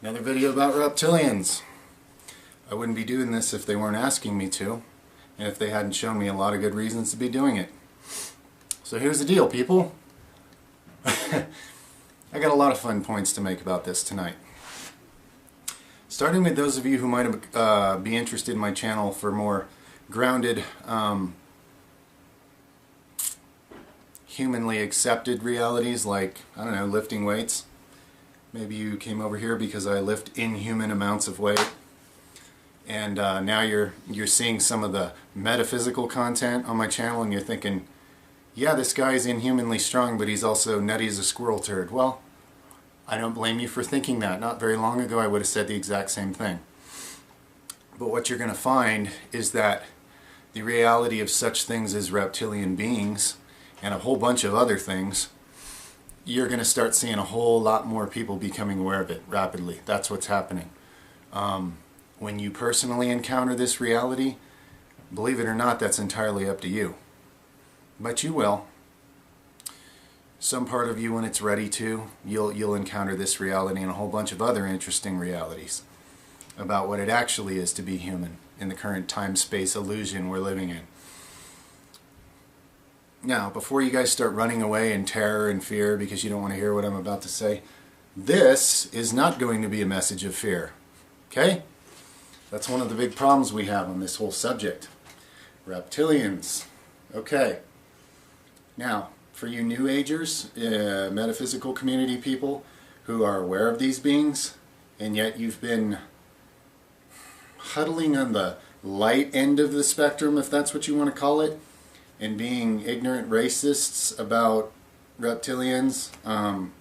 Another video about reptilians. I wouldn't be doing this if they weren't asking me to, and if they hadn't shown me a lot of good reasons to be doing it. So here's the deal, people. I got a lot of fun points to make about this tonight. Starting with those of you who might be interested in my channel for more grounded, humanly accepted realities like, I don't know, lifting weights. Maybe you came over here because I lift inhuman amounts of weight, and now you're seeing some of the metaphysical content on my channel and you're thinking, yeah, this guy's inhumanly strong, but he's also nutty as a squirrel turd. Well, I don't blame you for thinking that. Not very long ago I would have said the exact same thing. But what you're going to find is that the reality of such things as reptilian beings and a whole bunch of other things, you're going to start seeing a whole lot more people becoming aware of it rapidly. That's what's happening. When you personally encounter this reality, believe it or not, that's entirely up to you. But you will. Some part of you, when it's ready to, you'll encounter this reality and a whole bunch of other interesting realities about what it actually is to be human in the current time-space illusion we're living in. Now, before you guys start running away in terror and fear because you don't want to hear what I'm about to say, this is not going to be a message of fear. Okay? That's one of the big problems we have on this whole subject. Reptilians. Okay. Now, for you New Agers, metaphysical community people who are aware of these beings, and yet you've been huddling on the light end of the spectrum, if that's what you want to call it, and being ignorant racists about reptilians, I'm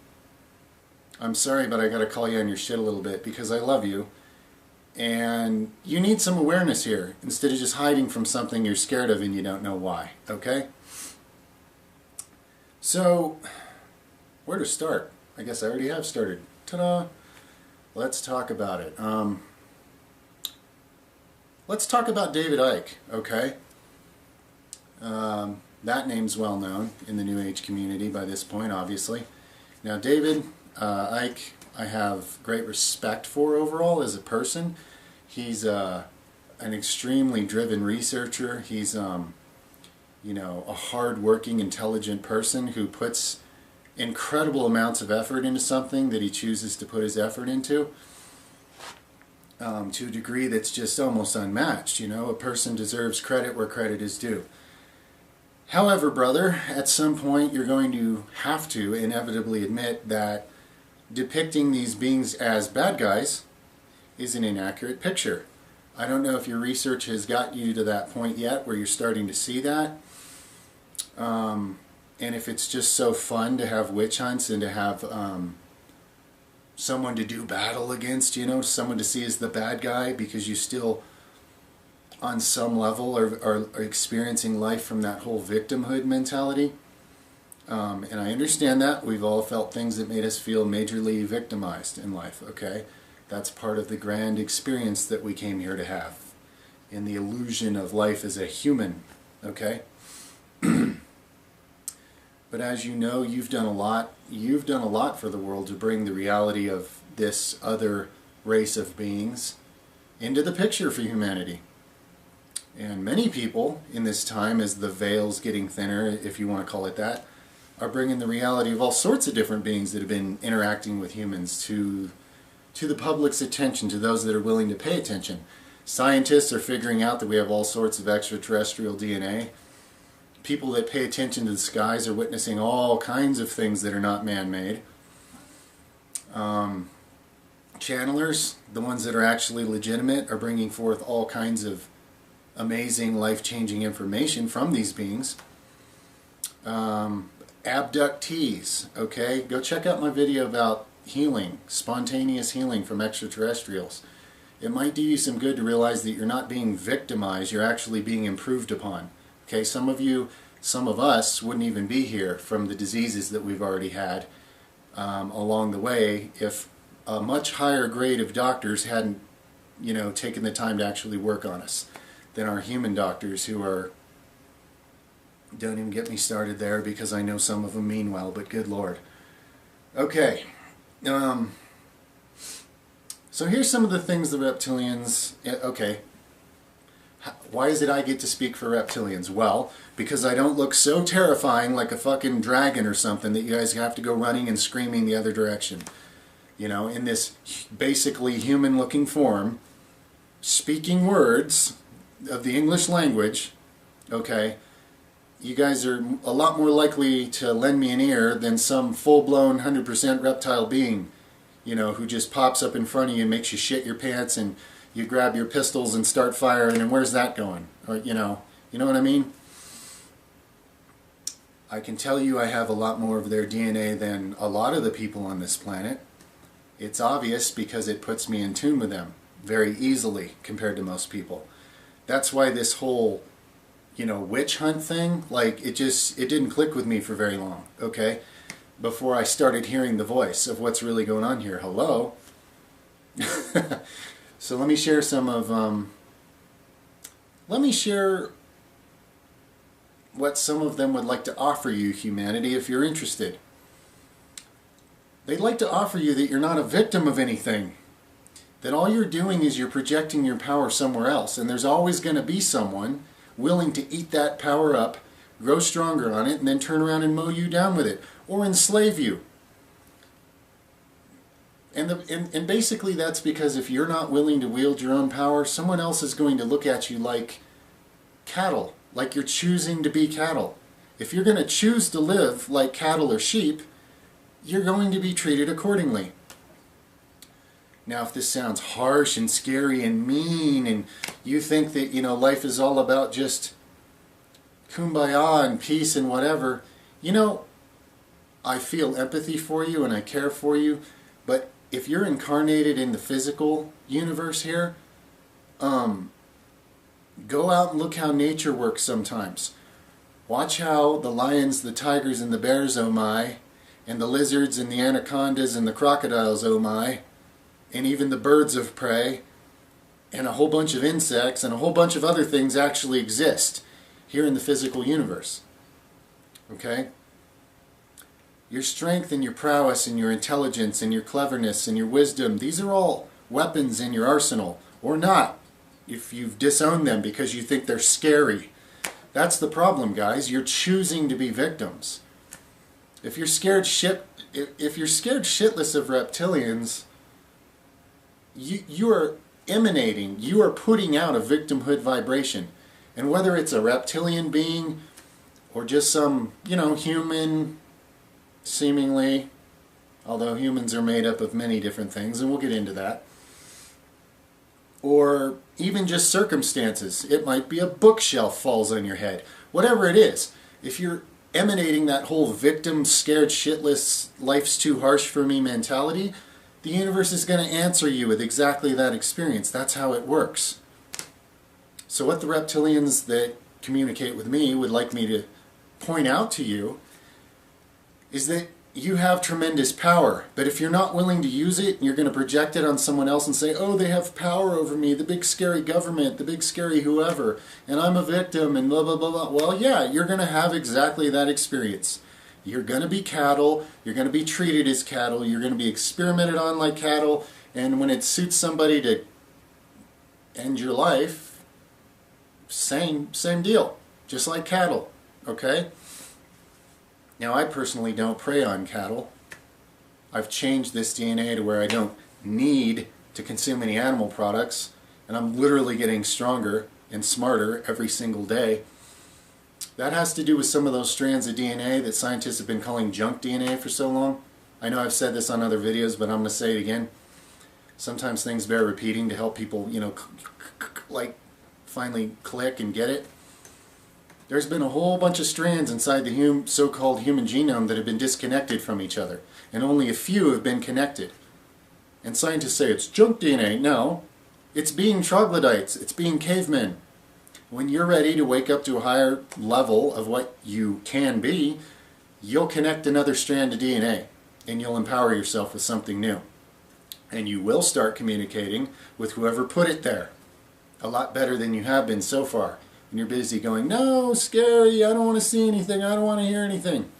sorry, but I gotta call you on your shit a little bit because I love you, and you need some awareness here instead of just hiding from something you're scared of and you don't know why, okay? So, where to start? I guess I already have started. Ta-da! Let's talk about it. Let's talk about David Icke, okay? That name's well known in the New Age community by this point, obviously. Now, David Icke, I have great respect for overall as a person. He's an extremely driven researcher. He's, you know, a hard-working, intelligent person who puts incredible amounts of effort into something that he chooses to put his effort into. To a degree that's just almost unmatched. You know, a person deserves credit where credit is due. However, brother, at some point you're going to have to inevitably admit that depicting these beings as bad guys is an inaccurate picture. I don't know if your research has got you to that point yet where you're starting to see that. And if it's just so fun to have witch hunts and to have someone to do battle against, you know, someone to see as the bad guy because you still, on some level, are experiencing life from that whole victimhood mentality. And I understand that. We've all felt things that made us feel majorly victimized in life, okay? That's part of the grand experience that we came here to have, in the illusion of life as a human, okay? But as you know, you've done a lot. You've done a lot for the world to bring the reality of this other race of beings into the picture for humanity. And many people in this time, as the veil's getting thinner, if you want to call it that, are bringing the reality of all sorts of different beings that have been interacting with humans to the public's attention, to those that are willing to pay attention. Scientists are figuring out that we have all sorts of extraterrestrial DNA. People that pay attention to the skies are witnessing all kinds of things that are not man-made. Channelers, the ones that are actually legitimate, are bringing forth all kinds of amazing, life-changing information from these beings. Abductees, okay? Go check out my video about healing, spontaneous healing from extraterrestrials. It might do you some good to realize that you're not being victimized, you're actually being improved upon. Okay, some of you, some of us wouldn't even be here from the diseases that we've already had along the way if a much higher grade of doctors hadn't, you know, taken the time to actually work on us than our human doctors who are, don't even get me started there because I know some of them mean well, but good Lord. Okay, So here's some of the things the reptilians, okay, why is it I get to speak for reptilians? Well, because I don't look so terrifying like a fucking dragon or something that you guys have to go running and screaming the other direction. You know, in this basically human-looking form, speaking words of the English language, okay, you guys are a lot more likely to lend me an ear than some full-blown 100% reptile being, you know, who just pops up in front of you and makes you shit your pants and you grab your pistols and start firing, and where's that going? Or, you know what I mean? I can tell you I have a lot more of their DNA than a lot of the people on this planet. It's obvious because it puts me in tune with them very easily compared to most people. That's why this whole, you know, witch hunt thing, like, it didn't click with me for very long, okay? Before I started hearing the voice of what's really going on here. Hello? So let me share some of, let me share what some of them would like to offer you, humanity, if you're interested. They'd like to offer you that you're not a victim of anything. That all you're doing is you're projecting your power somewhere else. And there's always going to be someone willing to eat that power up, grow stronger on it, and then turn around and mow you down with it. Or enslave you. And basically that's because if you're not willing to wield your own power, someone else is going to look at you like cattle. Like you're choosing to be cattle. If you're going to choose to live like cattle or sheep, you're going to be treated accordingly. Now, if this sounds harsh and scary and mean, and you think that, you know, life is all about just kumbaya and peace and whatever, you know, I feel empathy for you and I care for you, but if you're incarnated in the physical universe here, go out and look how nature works sometimes. Watch how the lions, the tigers, and the bears, oh my, and the lizards and the anacondas and the crocodiles, oh my, and even the birds of prey, and a whole bunch of insects and a whole bunch of other things actually exist here in the physical universe. Okay? Your strength and your prowess and your intelligence and your cleverness and your wisdom, these are all weapons in your arsenal, or not, if you've disowned them because you think they're scary. That's the problem, guys. You're choosing to be victims. If you're scared shitless of reptilians, you are emanating, you are putting out a victimhood vibration. And whether it's a reptilian being or just some, you know, human, seemingly, although humans are made up of many different things, and we'll get into that, or even just circumstances. It might be a bookshelf falls on your head. Whatever it is, if you're emanating that whole victim, scared shitless, life's too harsh for me mentality, the universe is going to answer you with exactly that experience. That's how it works. So what the reptilians that communicate with me would like me to point out to you is that you have tremendous power, but if you're not willing to use it, you're going to project it on someone else and say, oh, they have power over me, the big scary government, the big scary whoever, and I'm a victim, and blah, blah, blah, blah. Well, yeah, you're going to have exactly that experience. You're going to be cattle, you're going to be treated as cattle, you're going to be experimented on like cattle, and when it suits somebody to end your life, same deal, just like cattle, okay? Now, I personally don't prey on cattle. I've changed this DNA to where I don't need to consume any animal products, and I'm literally getting stronger and smarter every single day. That has to do with some of those strands of DNA that scientists have been calling junk DNA for so long. I know I've said this on other videos, but I'm going to say it again. Sometimes things bear repeating to help people, you know, like finally click and get it. There's been a whole bunch of strands inside the so-called human genome that have been disconnected from each other, and only a few have been connected. And scientists say it's junk DNA. No, it's being troglodytes, it's being cavemen. When you're ready to wake up to a higher level of what you can be, you'll connect another strand of DNA, and you'll empower yourself with something new. And you will start communicating with whoever put it there, a lot better than you have been so far. And you're busy going, no, scary, I don't want to see anything, I don't want to hear anything.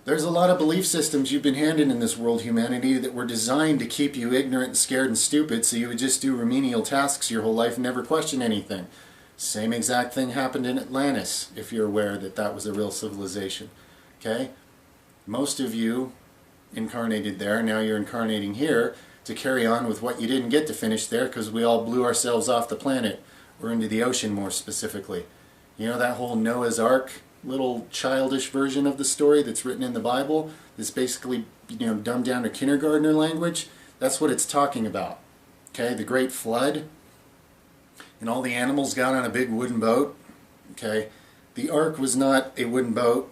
There's a lot of belief systems you've been handed in this world, humanity, that were designed to keep you ignorant and scared and stupid so you would just do remedial tasks your whole life and never question anything. Same exact thing happened in Atlantis, if you're aware that that was a real civilization. Okay? Most of you incarnated there, now you're incarnating here to carry on with what you didn't get to finish there because we all blew ourselves off the planet, or into the ocean more specifically. You know that whole Noah's Ark little childish version of the story that's written in the Bible that's basically, dumbed down to kindergartner language? That's what it's talking about. Okay, the great flood, and all the animals got on a big wooden boat. Okay, the ark was not a wooden boat,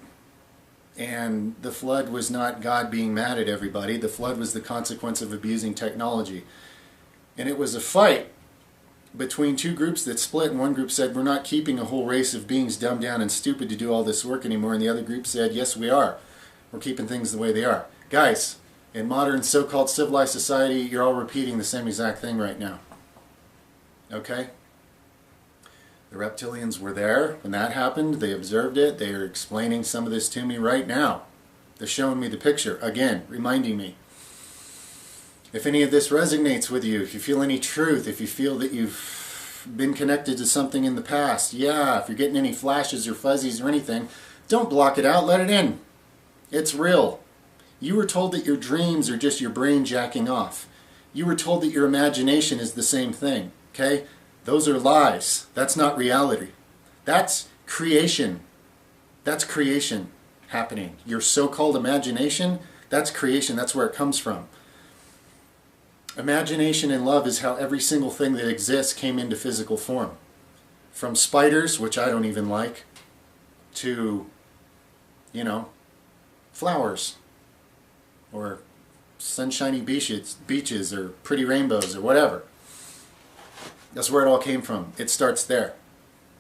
and the flood was not God being mad at everybody. The flood was the consequence of abusing technology. And it was a fight between two groups that split, and one group said, we're not keeping a whole race of beings dumbed down and stupid to do all this work anymore, and the other group said, yes we are. We're keeping things the way they are. Guys, in modern so-called civilized society, you're all repeating the same exact thing right now. Okay? The reptilians were there when that happened. They observed it. They are explaining some of this to me right now. They're showing me the picture, again, reminding me. If any of this resonates with you, if you feel any truth, if you feel that you've been connected to something in the past, yeah, if you're getting any flashes or fuzzies or anything, don't block it out, let it in. It's real. You were told that your dreams are just your brain jacking off. You were told that your imagination is the same thing, okay? Those are lies. That's not reality. That's creation. That's creation happening. Your so-called imagination, that's creation. That's where it comes from. Imagination and love is how every single thing that exists came into physical form. From spiders, which I don't even like, to, flowers, or sunshiny beaches, or pretty rainbows, or whatever. That's where it all came from. It starts there,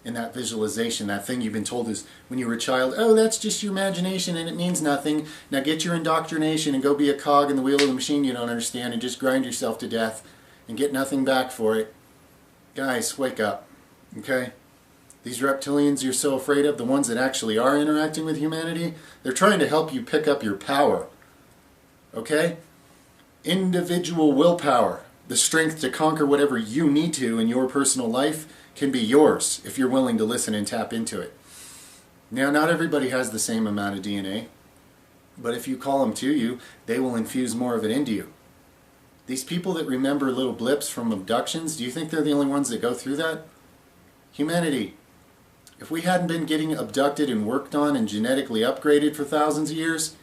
in that visualization, that thing you've been told is, when you were a child, oh, that's just your imagination and it means nothing. Now get your indoctrination and go be a cog in the wheel of the machine you don't understand and just grind yourself to death and get nothing back for it. Guys, wake up, okay? These reptilians you're so afraid of, the ones that actually are interacting with humanity, they're trying to help you pick up your power, okay? Individual willpower, the strength to conquer whatever you need to in your personal life, can be yours if you're willing to listen and tap into it. Now, not everybody has the same amount of DNA, but if you call them to you, they will infuse more of it into you. These people that remember little blips from abductions, do you think they're the only ones that go through that? Humanity, if we hadn't been getting abducted and worked on and genetically upgraded for thousands of years,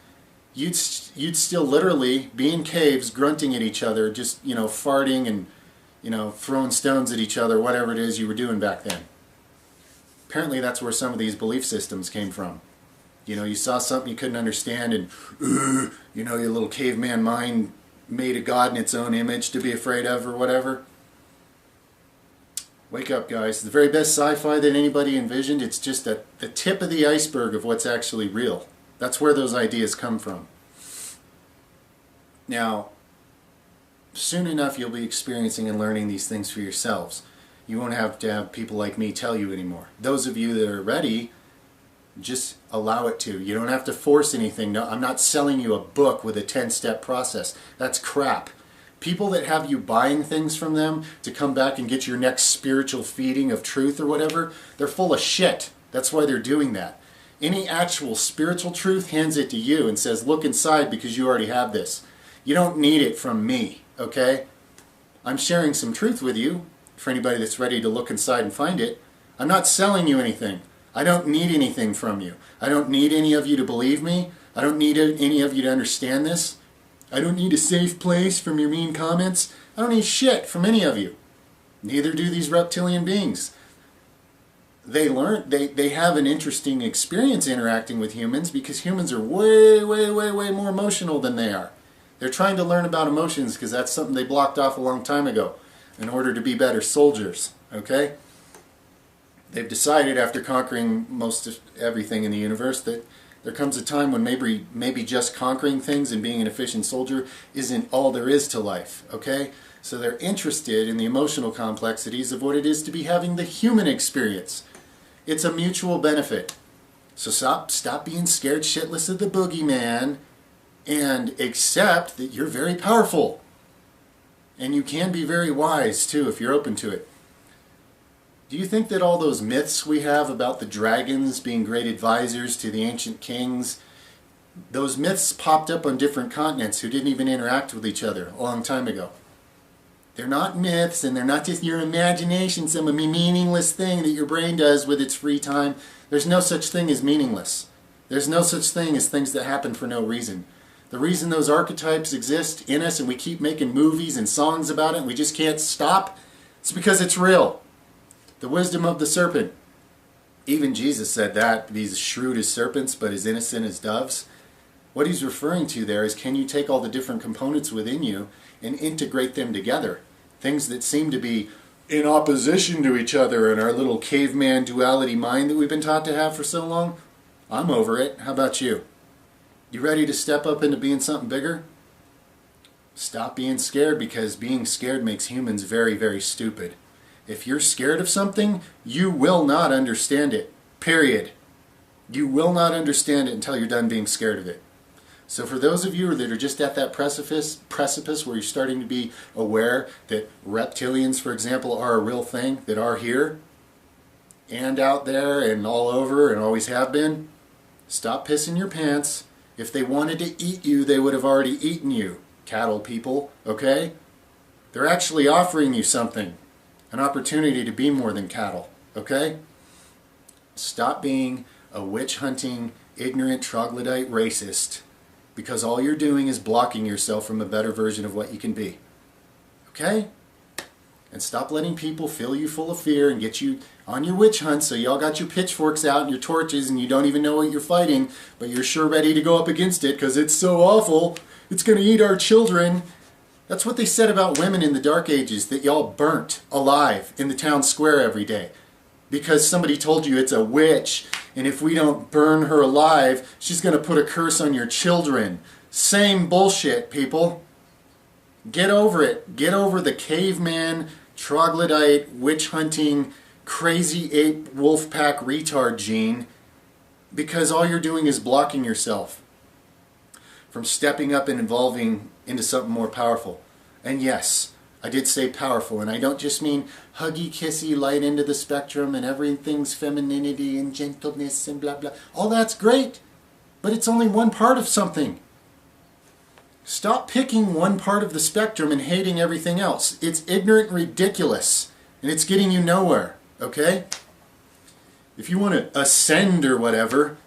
you'd still literally be in caves grunting at each other, just, farting and throwing stones at each other, whatever it is you were doing back then. Apparently that's where some of these belief systems came from. You saw something you couldn't understand and, your little caveman mind made a god in its own image to be afraid of or whatever. Wake up, guys. The very best sci-fi that anybody envisioned, it's just the tip of the iceberg of what's actually real. That's where those ideas come from. Now, soon enough you'll be experiencing and learning these things for yourselves. You won't have to have people like me tell you anymore. Those of you that are ready, just allow it to. You don't have to force anything. No, I'm not selling you a book with a 10-step process. That's crap. People that have you buying things from them to come back and get your next spiritual feeding of truth or whatever, they're full of shit. That's why they're doing that. Any actual spiritual truth hands it to you and says, look inside because you already have this. You don't need it from me. Okay? I'm sharing some truth with you for anybody that's ready to look inside and find it. I'm not selling you anything. I don't need anything from you. I don't need any of you to believe me. I don't need any of you to understand this. I don't need a safe place from your mean comments. I don't need shit from any of you. Neither do these reptilian beings. They have an interesting experience interacting with humans because humans are way, way, way, way more emotional than they are. They're trying to learn about emotions because that's something they blocked off a long time ago in order to be better soldiers, okay? They've decided after conquering most of everything in the universe that there comes a time when maybe just conquering things and being an efficient soldier isn't all there is to life, okay? So they're interested in the emotional complexities of what it is to be having the human experience. It's a mutual benefit. So stop being scared shitless of the boogeyman and accept that you're very powerful. And you can be very wise too if you're open to it. Do you think that all those myths we have about the dragons being great advisors to the ancient kings, those myths popped up on different continents who didn't even interact with each other a long time ago? They're not myths, and they're not just your imagination, some meaningless thing that your brain does with its free time. There's no such thing as meaningless. There's no such thing as things that happen for no reason. The reason those archetypes exist in us and we keep making movies and songs about it and we just can't stop, it's because it's real. The wisdom of the serpent. Even Jesus said that, he's as shrewd as serpents but as innocent as doves. What he's referring to there is, can you take all the different components within you and integrate them together? Things that seem to be in opposition to each other in our little caveman duality mind that we've been taught to have for so long. I'm over it. How about you? You ready to step up into being something bigger? Stop being scared, because being scared makes humans very, very stupid. If you're scared of something, you will not understand it. Period. You will not understand it until you're done being scared of it. So for those of you that are just at that precipice where you're starting to be aware that reptilians, for example, are a real thing, that are here and out there and all over and always have been, stop pissing your pants. If they wanted to eat you, they would have already eaten you, cattle people, okay? They're actually offering you something, an opportunity to be more than cattle, okay? Stop being a witch-hunting, ignorant, troglodyte racist, because all you're doing is blocking yourself from a better version of what you can be. Okay? And stop letting people fill you full of fear and get you on your witch hunt so y'all got your pitchforks out and your torches and you don't even know what you're fighting, but you're sure ready to go up against it because it's so awful. It's going to eat our children. That's what they said about women in the Dark Ages, that y'all burnt alive in the town square every day because somebody told you it's a witch, and if we don't burn her alive, she's going to put a curse on your children. Same bullshit, people. Get over it. Get over the caveman, troglodyte, witch-hunting, crazy ape wolf pack retard gene, because all you're doing is blocking yourself from stepping up and evolving into something more powerful. And yes, I did say powerful, and I don't just mean huggy, kissy, light into the spectrum and everything's femininity and gentleness and blah blah. All that's great, but it's only one part of something. Stop picking one part of the spectrum and hating everything else. It's ignorant and ridiculous, and it's getting you nowhere, okay? If you want to ascend or whatever,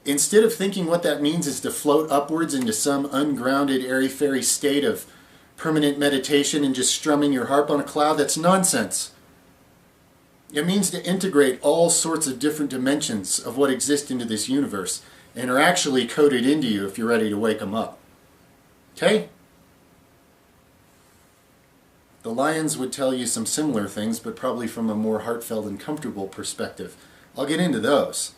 instead of thinking what that means is to float upwards into some ungrounded, airy-fairy state of permanent meditation and just strumming your harp on a cloud, that's nonsense. It means to integrate all sorts of different dimensions of what exist into this universe and are actually coded into you if you're ready to wake them up. Okay? The lions would tell you some similar things, but probably from a more heartfelt and comfortable perspective. I'll get into those.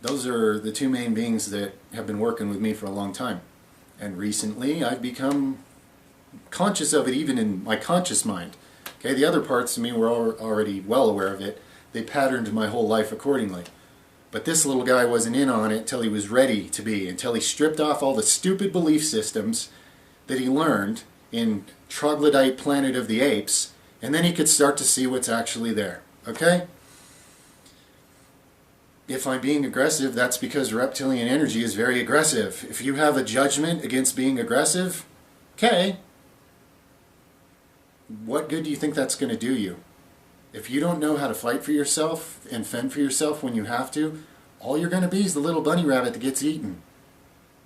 Those are the two main beings that have been working with me for a long time. And recently I've become conscious of it even in my conscious mind. Okay, the other parts of me were already well aware of it. They patterned my whole life accordingly. But this little guy wasn't in on it till he was ready to be, until he stripped off all the stupid belief systems that he learned in Troglodyte Planet of the Apes, and then he could start to see what's actually there. Okay? If I'm being aggressive, that's because reptilian energy is very aggressive. If you have a judgment against being aggressive, okay, what good do you think that's going to do you? If you don't know how to fight for yourself and fend for yourself when you have to, all you're going to be is the little bunny rabbit that gets eaten.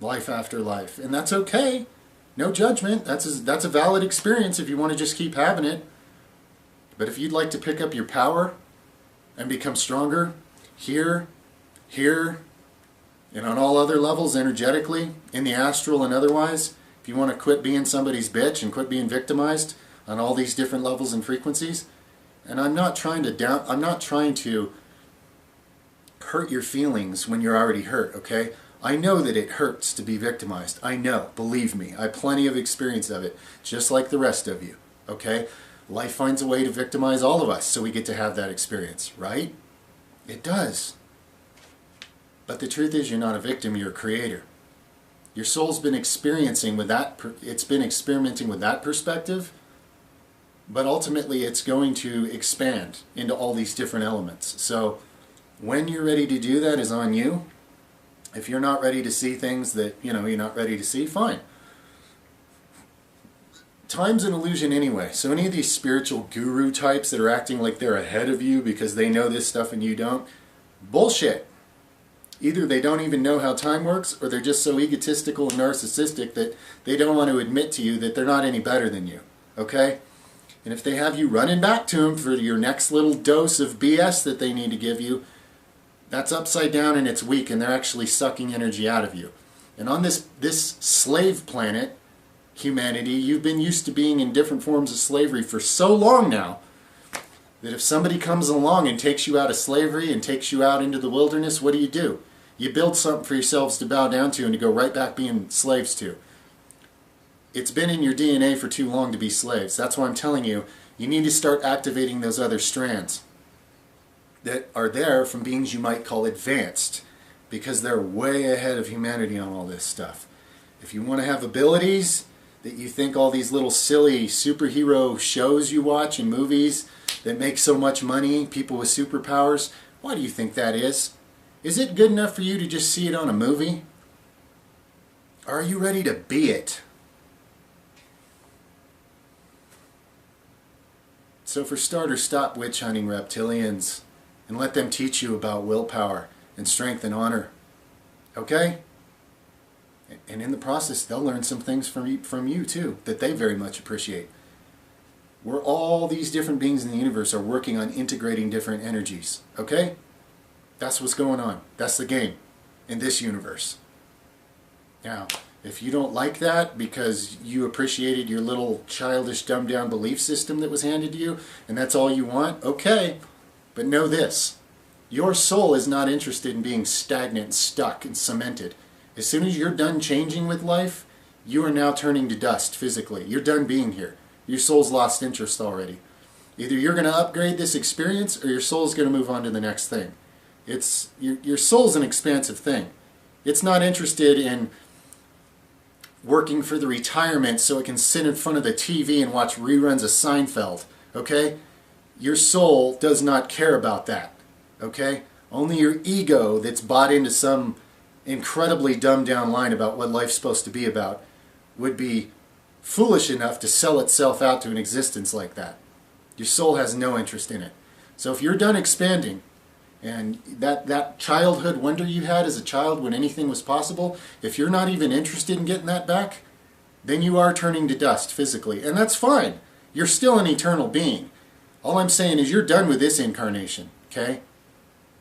Life after life. And that's okay. No judgment. That's a valid experience if you want to just keep having it. But if you'd like to pick up your power and become stronger, here, and on all other levels energetically, in the astral and otherwise, if you want to quit being somebody's bitch and quit being victimized on all these different levels and frequencies, and I'm not trying to hurt your feelings when you're already hurt, okay? I know that it hurts to be victimized. I know, believe me. I have plenty of experience of it, just like the rest of you, okay? Life finds a way to victimize all of us, so we get to have that experience, right? It does. But the truth is, you're not a victim, you're a creator. Your soul's been experiencing with that, it's been experimenting with that perspective, but ultimately it's going to expand into all these different elements. So when you're ready to do that is on you. If you're not ready to see things that, you're not ready to see, fine. Time's an illusion anyway. So any of these spiritual guru types that are acting like they're ahead of you because they know this stuff and you don't, bullshit. Either they don't even know how time works, or they're just so egotistical and narcissistic that they don't want to admit to you that they're not any better than you. Okay? And if they have you running back to them for your next little dose of BS that they need to give you, that's upside down and it's weak, and they're actually sucking energy out of you. And on this slave planet, humanity, you've been used to being in different forms of slavery for so long now that if somebody comes along and takes you out of slavery and takes you out into the wilderness, what do? You build something for yourselves to bow down to and to go right back being slaves to. It's been in your DNA for too long to be slaves. That's why I'm telling you, you need to start activating those other strands that are there from beings you might call advanced, because they're way ahead of humanity on all this stuff. If you want to have abilities that you think all these little silly superhero shows you watch and movies that make so much money, people with superpowers, why do you think that is? Is it good enough for you to just see it on a movie? Or are you ready to be it? So for starters, stop witch hunting reptilians and let them teach you about willpower and strength and honor. Okay? And in the process, they'll learn some things from you too that they very much appreciate. Where all these different beings in the universe are working on integrating different energies. Okay? That's what's going on. That's the game in this universe. Now, if you don't like that because you appreciated your little childish, dumbed-down belief system that was handed to you, and that's all you want, okay. But know this. Your soul is not interested in being stagnant, stuck, and cemented. As soon as you're done changing with life, you are now turning to dust physically. You're done being here. Your soul's lost interest already. Either you're going to upgrade this experience or your soul's going to move on to the next thing. Your soul's an expansive thing. It's not interested in working for the retirement so it can sit in front of the TV and watch reruns of Seinfeld. Okay? Your soul does not care about that. Okay? Only your ego that's bought into some incredibly dumbed down line about what life's supposed to be about would be foolish enough to sell itself out to an existence like that. Your soul has no interest in it. So if you're done expanding, and that childhood wonder you had as a child when anything was possible, if you're not even interested in getting that back, then you are turning to dust physically. And that's fine. You're still an eternal being. All I'm saying is you're done with this incarnation, okay?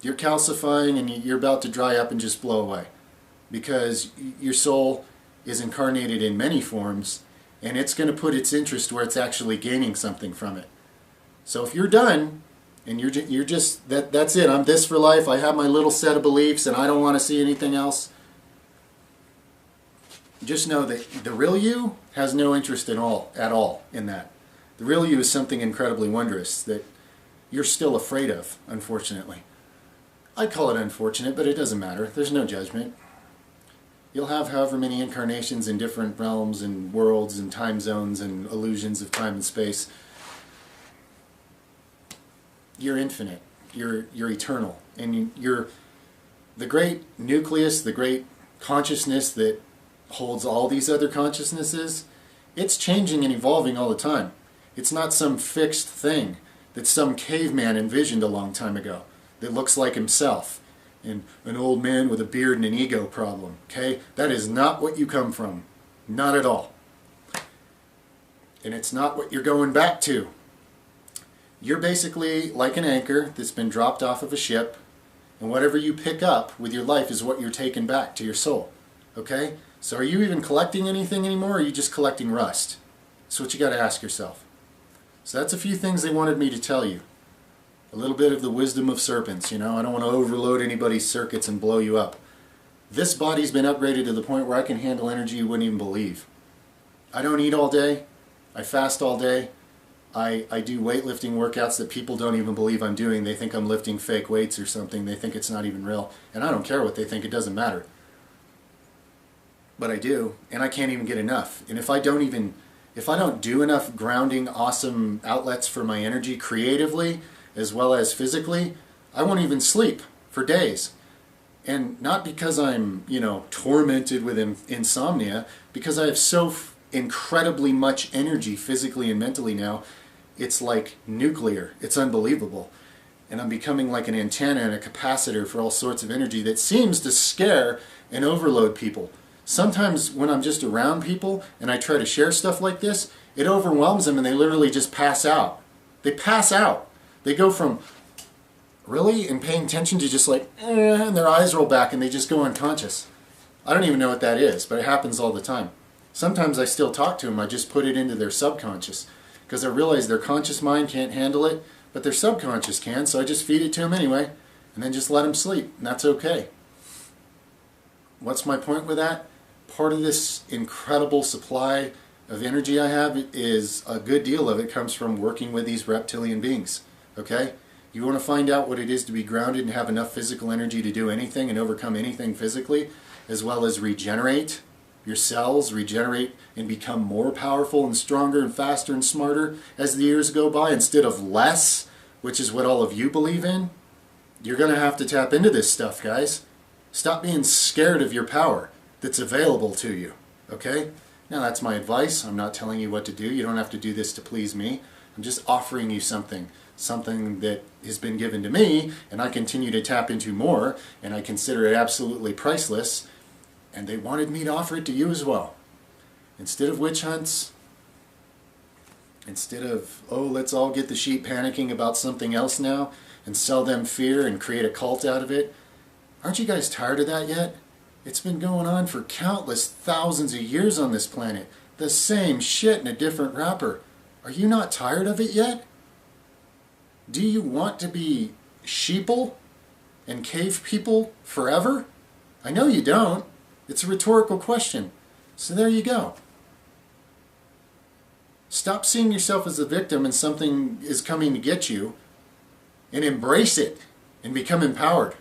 You're calcifying and you're about to dry up and just blow away. Because your soul is incarnated in many forms, and it's going to put its interest where it's actually gaining something from it. So if you're done, and you're just that's it, I'm this for life, I have my little set of beliefs and I don't want to see anything else, just know that the real you has no interest at all in that. The real you is something incredibly wondrous that you're still afraid of, unfortunately. I call it unfortunate, but it doesn't matter. There's no judgment. You'll have however many incarnations in different realms and worlds and time zones and illusions of time and space. You're infinite. You're eternal. And you're the great nucleus, the great consciousness that holds all these other consciousnesses. It's changing and evolving all the time. It's not some fixed thing that some caveman envisioned a long time ago that looks like himself and an old man with a beard and an ego problem. Okay? That is not what you come from. Not at all. And it's not what you're going back to. You're basically like an anchor that's been dropped off of a ship, and whatever you pick up with your life is what you're taking back to your soul. Okay? So are you even collecting anything anymore, or are you just collecting rust? That's what you got to ask yourself. So that's a few things they wanted me to tell you. A little bit of the wisdom of serpents, I don't want to overload anybody's circuits and blow you up. This body's been upgraded to the point where I can handle energy you wouldn't even believe. I don't eat all day. I fast all day. I do weightlifting workouts that people don't even believe I'm doing. They think I'm lifting fake weights or something. They think it's not even real. And I don't care what they think. It doesn't matter. But I do, and I can't even get enough. And if I don't do enough grounding, awesome outlets for my energy creatively as well as physically, I won't even sleep for days. And not because I'm, tormented with insomnia, because I have so incredibly much energy physically and mentally now. It's like nuclear. It's unbelievable. And I'm becoming like an antenna and a capacitor for all sorts of energy that seems to scare and overload people. Sometimes when I'm just around people and I try to share stuff like this, it overwhelms them and they literally just pass out. They pass out. They go from really and paying attention to just like, and their eyes roll back and they just go unconscious. I don't even know what that is, but it happens all the time. Sometimes I still talk to them. I just put it into their subconscious because I realize their conscious mind can't handle it, but their subconscious can, so I just feed it to them anyway and then just let them sleep, and that's okay. What's my point with that? Part of this incredible supply of energy I have is a good deal of it comes from working with these reptilian beings. Okay? You want to find out what it is to be grounded and have enough physical energy to do anything and overcome anything physically, as well as regenerate your cells, regenerate and become more powerful and stronger and faster and smarter as the years go by instead of less, which is what all of you believe in. You're going to have to tap into this stuff, guys. Stop being scared of your power that's available to you, okay? Now that's my advice. I'm not telling you what to do. You don't have to do this to please me. I'm just offering you something that has been given to me, and I continue to tap into more, and I consider it absolutely priceless, and they wanted me to offer it to you as well. Instead of witch hunts, instead of, oh, let's all get the sheep panicking about something else now and sell them fear and create a cult out of it, aren't you guys tired of that yet? It's been going on for countless thousands of years on this planet. The same shit in a different wrapper. Are you not tired of it yet? Do you want to be sheeple and cave people forever? I know you don't. It's a rhetorical question. So there you go. Stop seeing yourself as a victim and something is coming to get you, and embrace it and become empowered.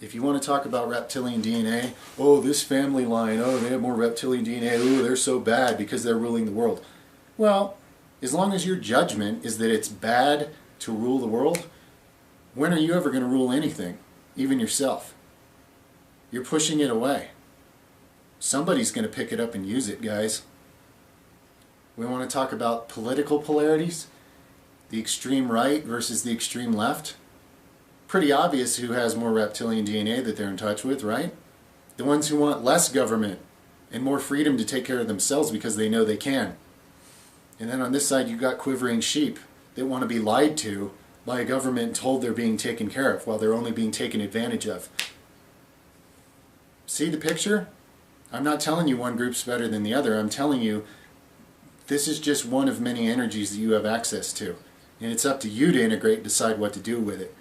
If you want to talk about reptilian DNA, oh, this family line, oh, they have more reptilian DNA, oh, they're so bad because they're ruling the world. Well, as long as your judgment is that it's bad to rule the world, when are you ever going to rule anything, even yourself? You're pushing it away. Somebody's going to pick it up and use it, guys. We want to talk about political polarities, the extreme right versus the extreme left. Pretty obvious who has more reptilian DNA that they're in touch with, right? The ones who want less government and more freedom to take care of themselves because they know they can. And then on this side you've got quivering sheep that want to be lied to by a government and told they're being taken care of while they're only being taken advantage of. See the picture? I'm not telling you one group's better than the other. I'm telling you this is just one of many energies that you have access to. And it's up to you to integrate and decide what to do with it.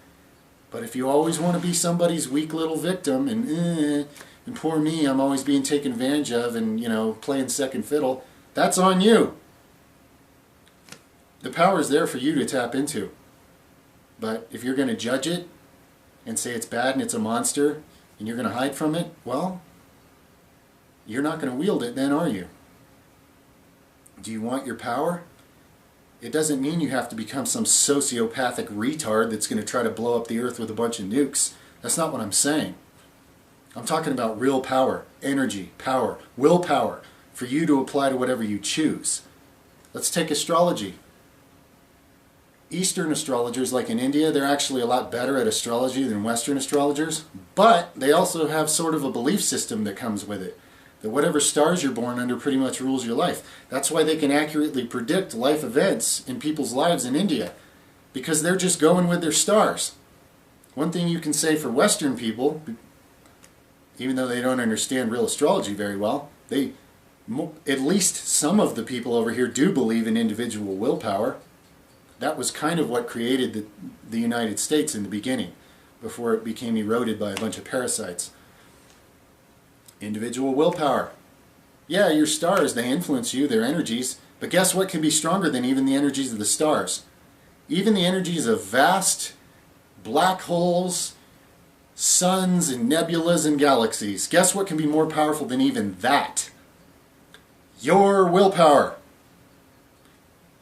But if you always want to be somebody's weak little victim and poor me, I'm always being taken advantage of and, playing second fiddle, that's on you. The power is there for you to tap into. But if you're going to judge it and say it's bad and it's a monster and you're going to hide from it, well, you're not going to wield it then, are you? Do you want your power? It doesn't mean you have to become some sociopathic retard that's going to try to blow up the earth with a bunch of nukes. That's not what I'm saying. I'm talking about real power, energy, power, willpower, for you to apply to whatever you choose. Let's take astrology. Eastern astrologers, like in India, they're actually a lot better at astrology than Western astrologers, but they also have sort of a belief system that comes with it. That whatever stars you're born under pretty much rules your life. That's why they can accurately predict life events in people's lives in India. Because they're just going with their stars. One thing you can say for Western people, even though they don't understand real astrology very well, at least some of the people over here do believe in individual willpower. That was kind of what created the United States in the beginning, before it became eroded by a bunch of parasites. Individual willpower. Yeah, your stars, they influence you, their energies, but guess what can be stronger than even the energies of the stars? Even the energies of vast black holes, suns and nebulas and galaxies. Guess what can be more powerful than even that? Your willpower.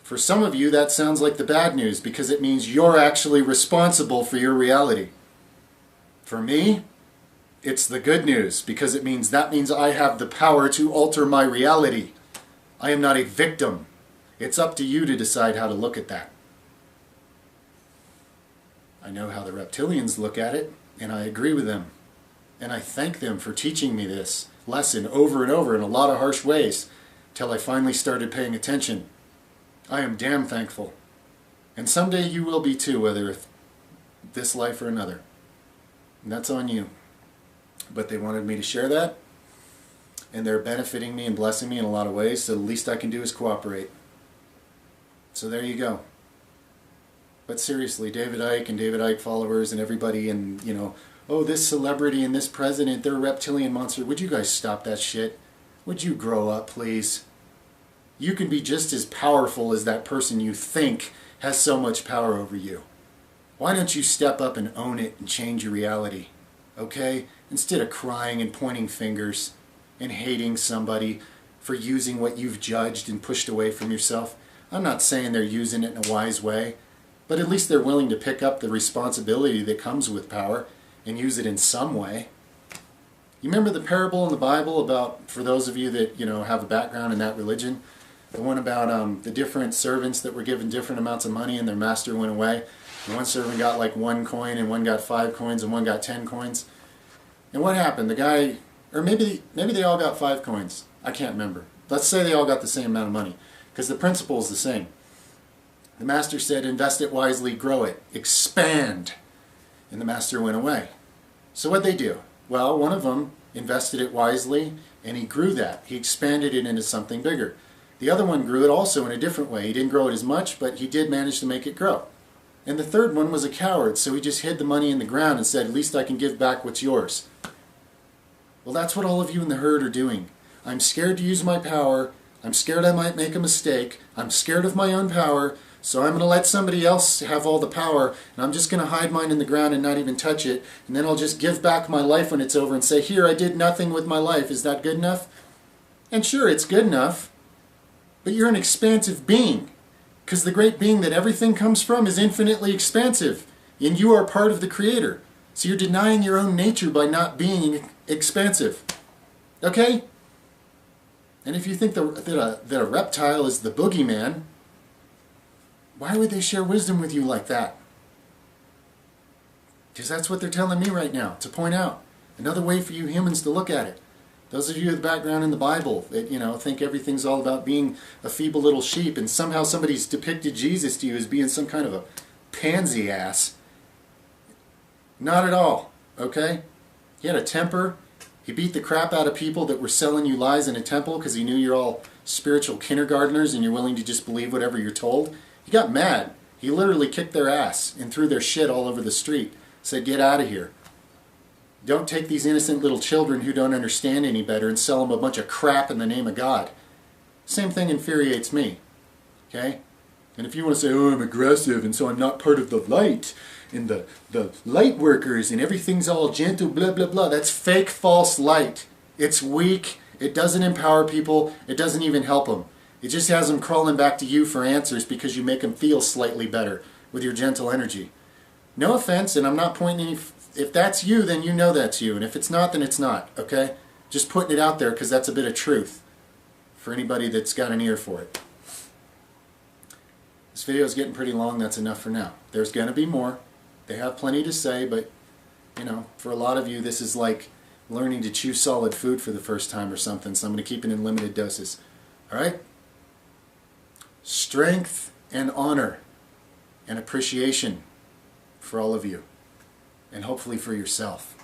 For some of you, that sounds like the bad news because it means you're actually responsible for your reality. For me, it's the good news because it means I have the power to alter my reality. I am not a victim. It's up to you to decide how to look at that. I know how the reptilians look at it, and I agree with them. And I thank them for teaching me this lesson over and over in a lot of harsh ways, till I finally started paying attention. I am damn thankful. And someday you will be too, whether this life or another. And that's on you. But they wanted me to share that, and they're benefiting me and blessing me in a lot of ways, so the least I can do is cooperate. So there you go. But seriously, David Icke and David Icke followers and everybody, and oh, this celebrity and this president, they're a reptilian monster. Would you guys stop that shit? Would you grow up, please? You can be just as powerful as that person you think has so much power over you. Why don't you step up and own it and change your reality? Okay? Instead of crying and pointing fingers and hating somebody for using what you've judged and pushed away from yourself. I'm not saying they're using it in a wise way, but at least they're willing to pick up the responsibility that comes with power and use it in some way. You remember the parable in the Bible about, for those of you that have a background in that religion, the one about the different servants that were given different amounts of money and their master went away. And one servant got like 1 coin, and one got 5 coins, and one got 10 coins. And what happened? The guy, or maybe they all got 5 coins. I can't remember. Let's say they all got the same amount of money, because the principle is the same. The master said, invest it wisely, grow it, expand. And the master went away. So what'd they do? Well, one of them invested it wisely, and he grew that. He expanded it into something bigger. The other one grew it also in a different way. He didn't grow it as much, but he did manage to make it grow. And the third one was a coward, so he just hid the money in the ground and said, at least I can give back what's yours. Well, that's what all of you in the herd are doing. I'm scared to use my power. I'm scared I might make a mistake. I'm scared of my own power, so I'm going to let somebody else have all the power, and I'm just going to hide mine in the ground and not even touch it, and then I'll just give back my life when it's over and say, here, I did nothing with my life. Is that good enough? And sure, it's good enough, but you're an expansive being. Because the great being that everything comes from is infinitely expansive, and you are part of the Creator. So you're denying your own nature by not being expansive. Okay? And if you think that a reptile is the boogeyman, why would they share wisdom with you like that? Because that's what they're telling me right now, to point out. Another way for you humans to look at it. Those of you with background in the Bible that, think everything's all about being a feeble little sheep, and somehow somebody's depicted Jesus to you as being some kind of a pansy ass. Not at all, okay? He had a temper. He beat the crap out of people that were selling you lies in a temple because he knew you're all spiritual kindergartners and you're willing to just believe whatever you're told. He got mad. He literally kicked their ass and threw their shit all over the street. Said, get out of here. Don't take these innocent little children who don't understand any better and sell them a bunch of crap in the name of God. Same thing infuriates me. Okay? And if you want to say, oh, I'm aggressive and so I'm not part of the light and the light workers and everything's all gentle, blah, blah, blah. That's fake, false light. It's weak. It doesn't empower people. It doesn't even help them. It just has them crawling back to you for answers because you make them feel slightly better with your gentle energy. No offense, and I'm not pointing any... If that's you, then you know that's you. And if it's not, then it's not. Okay? Just putting it out there because that's a bit of truth for anybody that's got an ear for it. This video is getting pretty long. That's enough for now. There's going to be more. They have plenty to say, but, for a lot of you, this is like learning to chew solid food for the first time or something. So I'm going to keep it in limited doses. All right? Strength and honor and appreciation for all of you. And hopefully for yourself.